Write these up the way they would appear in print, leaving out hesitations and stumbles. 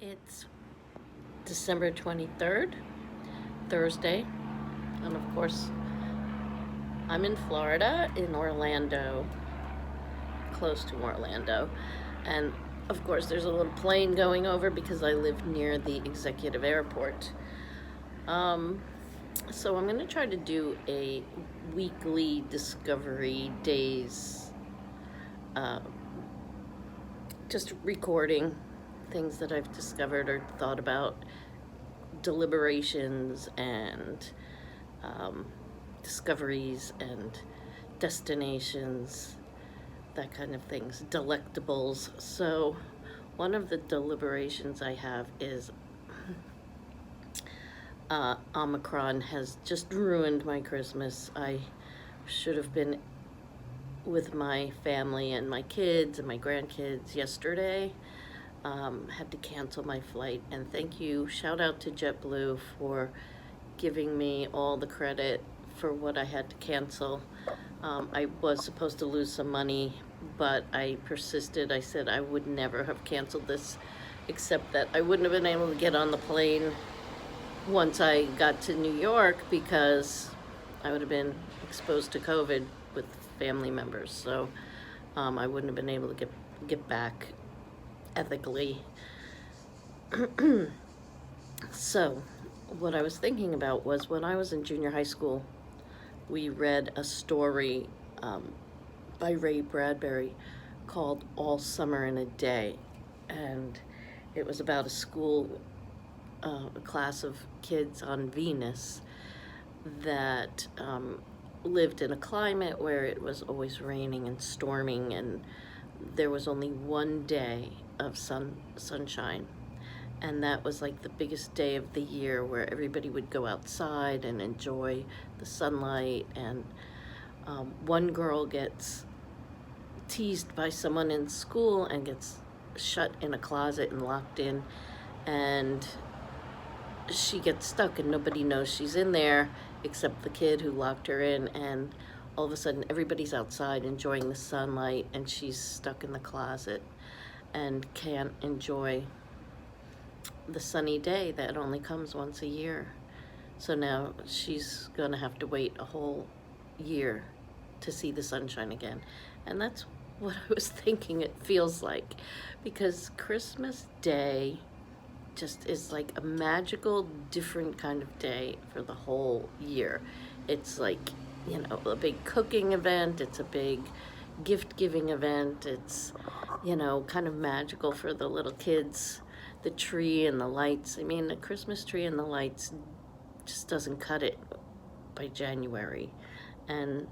It's December 23rd, Thursday, and of course, I'm in Florida, in Orlando, close to Orlando, and of course, there's a little plane going over because I live near the executive airport. Um, so I'm going to try to do a weekly discovery days, uh, just recording things that I've discovered or thought about, deliberations and um, discoveries and destinations, that kind of things, delectables. So, one of the deliberations I have is Omicron has just ruined my Christmas. I should have been with my family and my kids and my grandkids yesterday. Had to cancel my flight, and thank you. Shout out to JetBlue for giving me all the credit for what I had to cancel. I was supposed to lose some money, but I persisted. I said I would never have canceled this, except that I wouldn't have been able to get on the plane once I got to New York because I would have been exposed to COVID with family members. So I wouldn't have been able to get back ethically. So what I was thinking about was when I was in junior high school, we read a story by Ray Bradbury called All Summer in a Day. And it was about a school, a class of kids on Venus that lived in a climate where it was always raining and storming, and there was only one day of sunshine. And that was like the biggest day of the year where everybody would go outside and enjoy the sunlight. And one girl gets teased by someone in school and gets shut in a closet and locked in. And she gets stuck and nobody knows she's in there except the kid who locked her in. And all of a sudden everybody's outside enjoying the sunlight and she's stuck in the closet and can't enjoy the sunny day that only comes once a year. So now she's going to have to wait a whole year to see the sunshine again. And that's what I was thinking it feels like, because Christmas Day just is like a magical, different kind of day for the whole year. It's like, a big cooking event. It's a big gift-giving event. It's, kind of magical for the little kids. The tree and the lights. I mean, the Christmas tree and the lights just doesn't cut it by January. And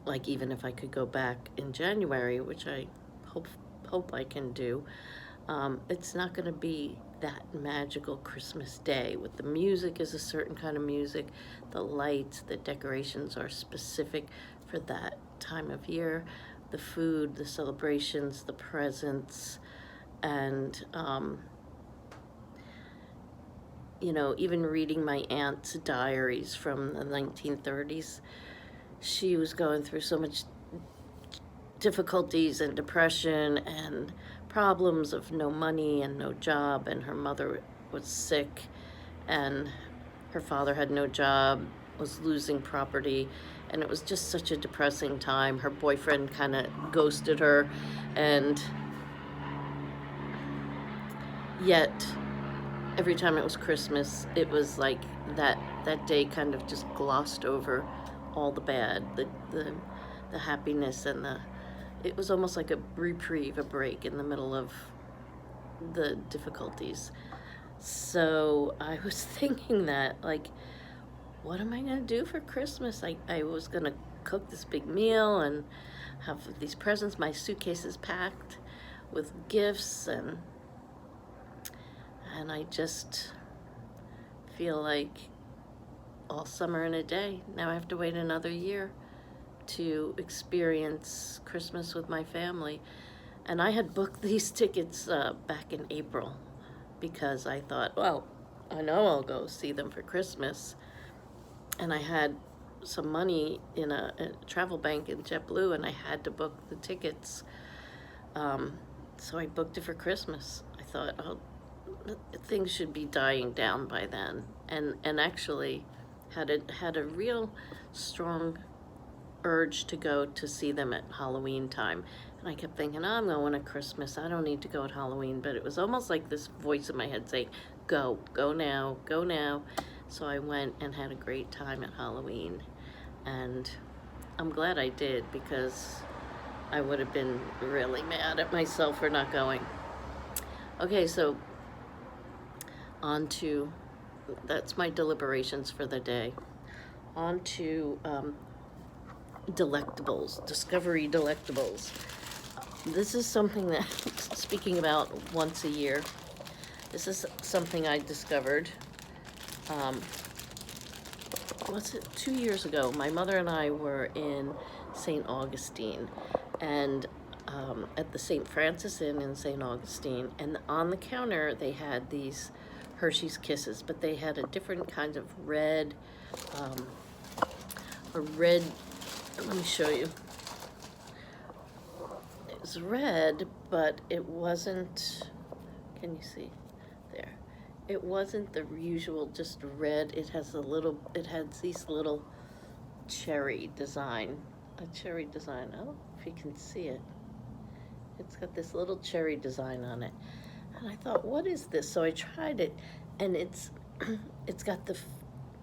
like, even if I could go back in January, which I hope I can do, it's not going to be that magical Christmas day. With the music is a certain kind of music, the lights, the decorations are specific for that time of year, the food, the celebrations, the presents, and even reading my aunt's diaries from the 1930s, she was going through so much difficulties and depression and problems of no money and no job, and her mother was sick and her father had no job, was losing property, and it was just such a depressing time. Her boyfriend kind of ghosted her, and yet every time it was Christmas, it was like that day kind of just glossed over all the bad, the happiness, and it was almost like a reprieve, a break in the middle of the difficulties. So I was thinking that, like, what am I going to do for Christmas? I was going to cook this big meal and have these presents. My suitcase is packed with gifts, and I just feel like all summer in a day. Now I have to wait another year to experience Christmas with my family. And I had booked these tickets back in April because I thought, well, I know I'll go see them for Christmas. And I had some money in a travel bank in JetBlue, and I had to book the tickets. So I booked it for Christmas. I thought, oh, things should be dying down by then, and actually had a real strong urge to go to see them at Halloween time. And I kept thinking, oh, I'm going at Christmas. I don't need to go at Halloween. But it was almost like this voice in my head saying, go now, go now. So I went and had a great time at Halloween. And I'm glad I did, because I would have been really mad at myself for not going. Okay, so on to, that's my deliberations for the day. On to Delectables, Discovery Delectables. This is something that, speaking about once a year, this is something I discovered, was it 2 years ago? My mother and I were in St. Augustine, and at the St. Francis Inn in St. Augustine, and on the counter they had these Hershey's Kisses, but they had a different kind of red, let me show you. It was red, but it wasn't, can you see? There. It wasn't the usual just red. It has these little cherry design. A cherry design. I don't know if you can see it. It's got this little cherry design on it. And I thought, what is this? So I tried it, and it's got the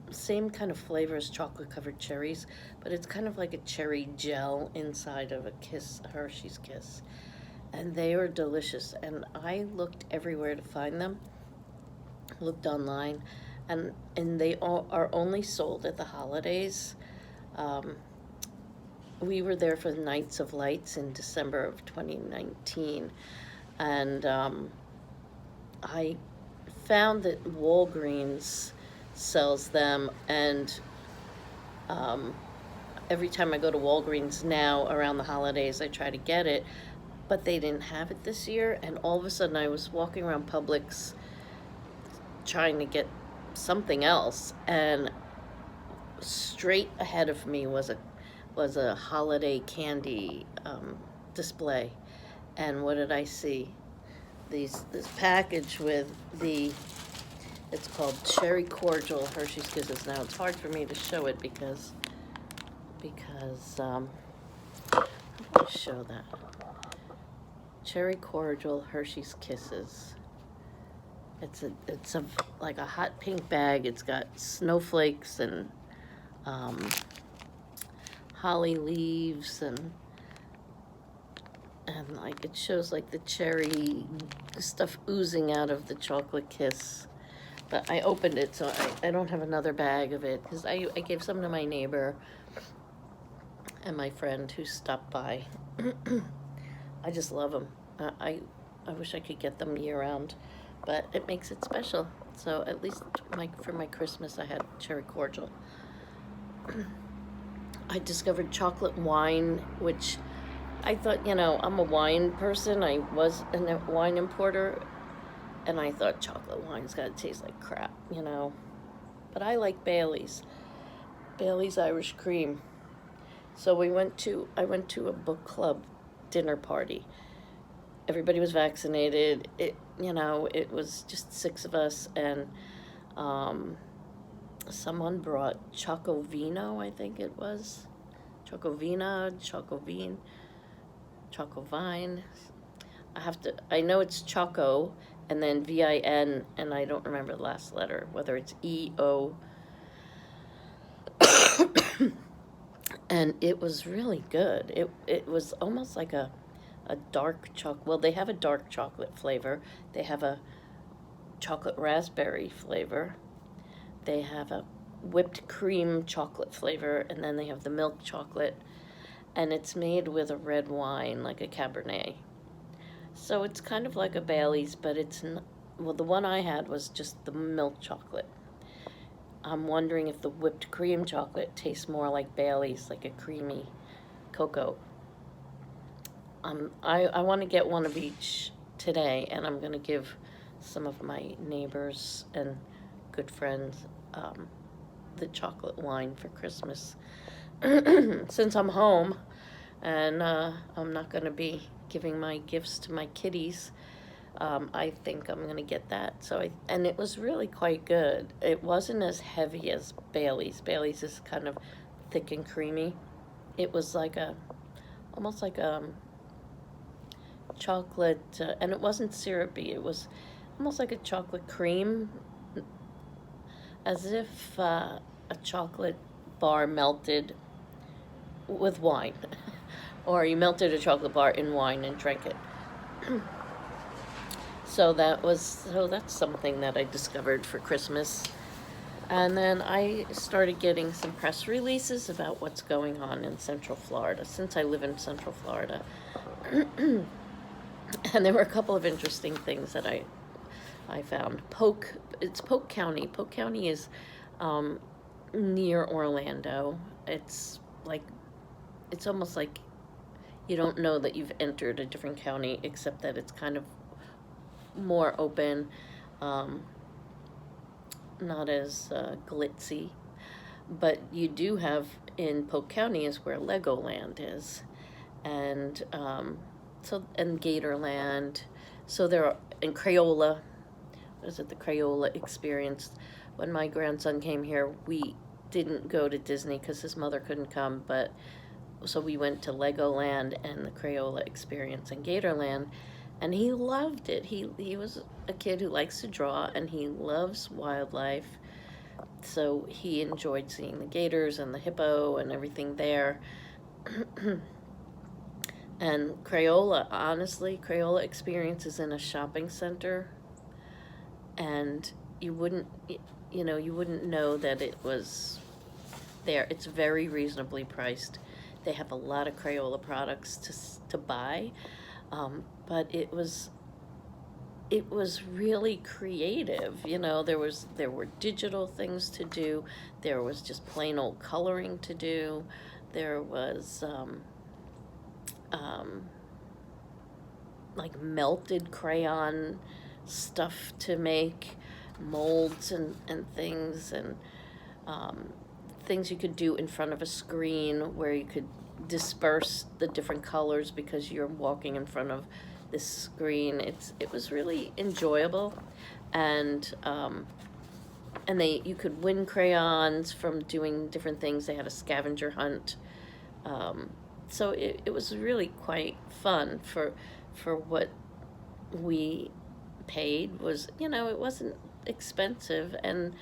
same kind of flavor as chocolate-covered cherries, but it's kind of like a cherry gel inside of a Hershey's Kiss. And they are delicious. And I looked everywhere to find them. Looked online, and they are only sold at the holidays. We were there for the Nights of Lights in December of 2019, and I found that Walgreens sells them, and every time I go to Walgreens now around the holidays, I try to get it, but they didn't have it this year. And all of a sudden I was walking around Publix trying to get something else, and straight ahead of me was a holiday candy display. And what did I see? This package with it's called Cherry Cordial Hershey's Kisses. Now it's hard for me to show it because how do I show that? Cherry Cordial Hershey's Kisses. It's a like a hot pink bag. It's got snowflakes and holly leaves, and like it shows like the cherry stuff oozing out of the chocolate kiss. But I opened it, so I don't have another bag of it, because I gave some to my neighbor and my friend who stopped by. I just love them. I wish I could get them year round, but it makes it special. So at least for my Christmas, I had cherry cordial. I discovered chocolate wine, which I thought, I'm a wine person. I was a wine importer, and I thought chocolate wine's gotta taste like crap, But I like Bailey's Irish Cream. So I went to a book club dinner party. Everybody was vaccinated. It was just 6 of us, and someone brought ChocoVino, I think it was. ChocoVine. I know it's Choco, and then VIN, and I don't remember the last letter, whether it's EO. And it was really good. It was almost like a dark chocolate. Well, they have a dark chocolate flavor. They have a chocolate raspberry flavor. They have a whipped cream chocolate flavor, and then they have the milk chocolate. And it's made with a red wine, like a Cabernet. So it's kind of like a Bailey's, but it's not, well, the one I had was just the milk chocolate. I'm wondering if the whipped cream chocolate tastes more like Bailey's, like a creamy cocoa. I want to get one of each today, and I'm going to give some of my neighbors and good friends the chocolate wine for Christmas. Since I'm home, and I'm not going to be giving my gifts to my kitties, I think I'm gonna get that. And it was really quite good. It wasn't as heavy as Bailey's. Bailey's is kind of thick and creamy. It was almost like a chocolate, and it wasn't syrupy. It was almost like a chocolate cream, as if a chocolate bar melted with wine, or you melted a chocolate bar in wine and drank it. So that's something that I discovered for Christmas. And then I started getting some press releases about what's going on in Central Florida, since I live in Central Florida. And there were a couple of interesting things that I found. It's Polk County. Polk County is near Orlando. It's almost like you don't know that you've entered a different county, except that it's kind of more open, not as glitzy. But you do have, in Polk County is where Legoland is, and and Gatorland. So there are, in Crayola, the Crayola experience. When my grandson came here, we didn't go to Disney because his mother couldn't come, so we went to Legoland and the Crayola experience in Gatorland, and he loved it. He was a kid who likes to draw, and he loves wildlife, so he enjoyed seeing the gators and the hippo and everything there. And Crayola experience is in a shopping center, and you wouldn't know that it was there. It's very reasonably priced. They have a lot of Crayola products to buy, but it was really creative. There were digital things to do. There was just plain old coloring to do. There was like melted crayon stuff to make, molds and things, and things you could do in front of a screen where you could disperse the different colors because you're walking in front of this screen. It was really enjoyable, and you could win crayons from doing different things. They had a scavenger hunt, so it was really quite fun for what we paid. It wasn't expensive, and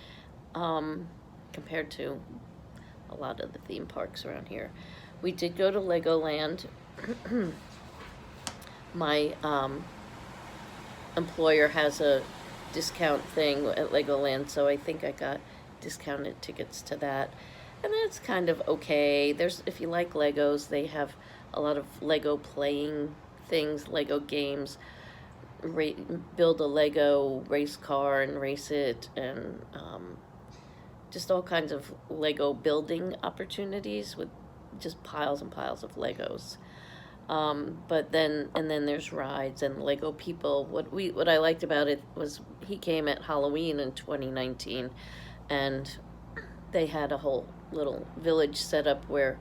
compared to a lot of the theme parks around here. We did go to Legoland. My employer has a discount thing at Legoland, so I think I got discounted tickets to that. And that's kind of okay. If you like Legos, they have a lot of Lego playing things, Lego games. Build a Lego race car and race it, and just all kinds of Lego building opportunities with just piles and piles of Legos. But then there's rides and Lego people. What I liked about it was he came at Halloween in 2019, and they had a whole little village set up where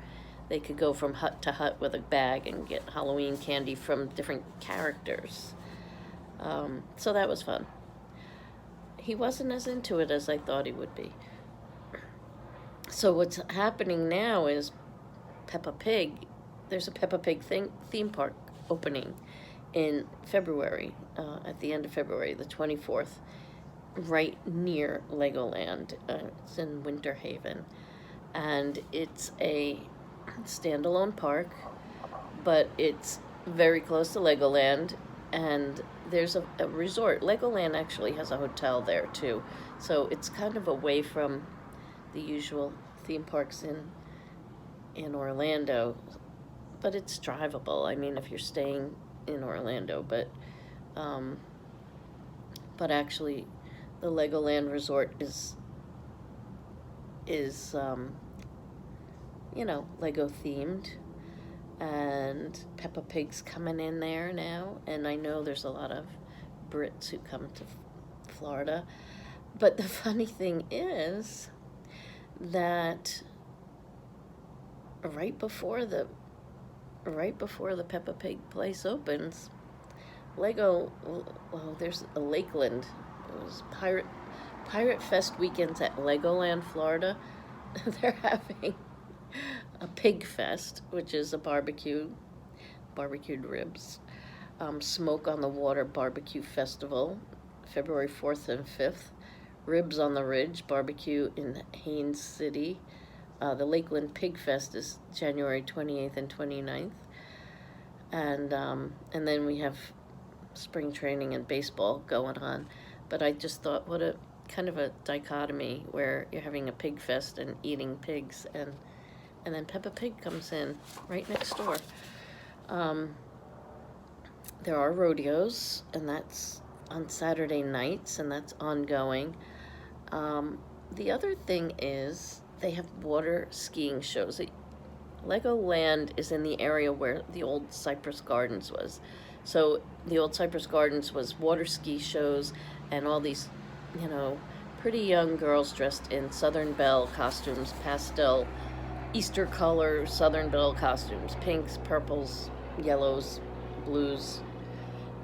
they could go from hut to hut with a bag and get Halloween candy from different characters. So that was fun. He wasn't as into it as I thought he would be. So what's happening now is Peppa Pig. There's a Peppa Pig theme park opening in February, at the end of February, the 24th, right near Legoland. It's in Winter Haven, and it's a standalone park, but it's very close to Legoland, and there's a resort. Legoland actually has a hotel there too, so it's kind of away from the usual theme parks in Orlando, but it's drivable. I mean, if you're staying in Orlando, but actually the Legoland resort is Lego themed, and Peppa Pig's coming in there now, and I know there's a lot of Brits who come to Florida. But the funny thing is that right before the Peppa Pig place opens, Lego, well, there's a Lakeland. It was Pirate Fest weekends at Legoland, Florida. They're having a pig fest, which is a barbecued ribs, Smoke on the Water Barbecue Festival, February 4th and 5th, Ribs on the Ridge Barbecue in Haines City. The Lakeland Pig Fest is January 28th and 29th. And then we have spring training and baseball going on. But I just thought, what a kind of a dichotomy where you're having a pig fest and eating pigs, and then Peppa Pig comes in right next door. There are rodeos, and that's on Saturday nights, and that's ongoing. The other thing is they have water skiing shows. Legoland is in the area where the old Cypress Gardens was. So the old Cypress Gardens was water ski shows and all these, pretty young girls dressed in Southern Belle costumes, pastel, Easter color Southern Belle costumes, pinks, purples, yellows, blues.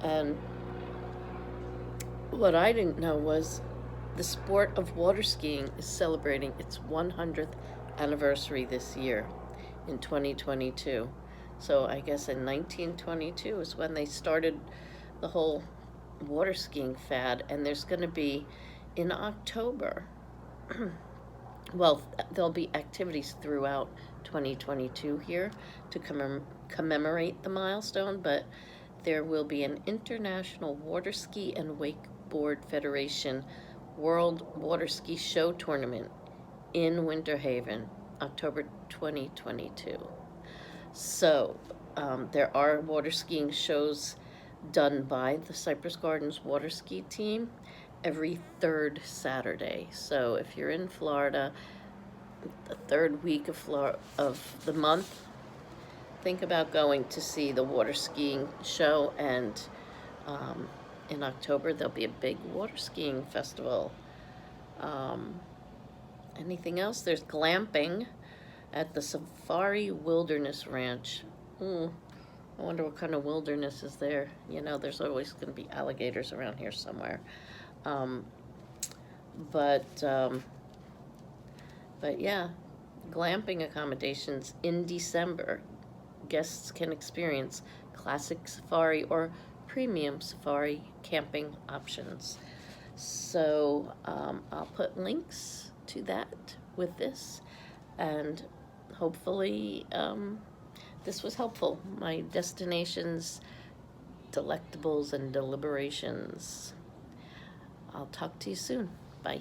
And what I didn't know was the sport of water skiing is celebrating its 100th anniversary this year in 2022. So I guess in 1922 is when they started the whole water skiing fad, and there's going to be in October, well, there'll be activities throughout 2022 here to commemorate the milestone, but there will be an International Water Ski and Wakeboard Federation World Water Ski Show Tournament in Winter Haven, October 2022. So there are water skiing shows done by the Cypress Gardens water ski team every third Saturday. So if you're in Florida, the third week of the month, think about going to see the water skiing show. And in October there'll be a big water skiing festival. Anything else? There's glamping at the Safari Wilderness Ranch. I wonder what kind of wilderness is there. There's always going to be alligators around here somewhere. But yeah, glamping accommodations in December. Guests can experience classic safari or premium safari camping options. So I'll put links to that with this, and hopefully this was helpful. My destinations, Delectables and Deliberations. I'll talk to you soon. Bye.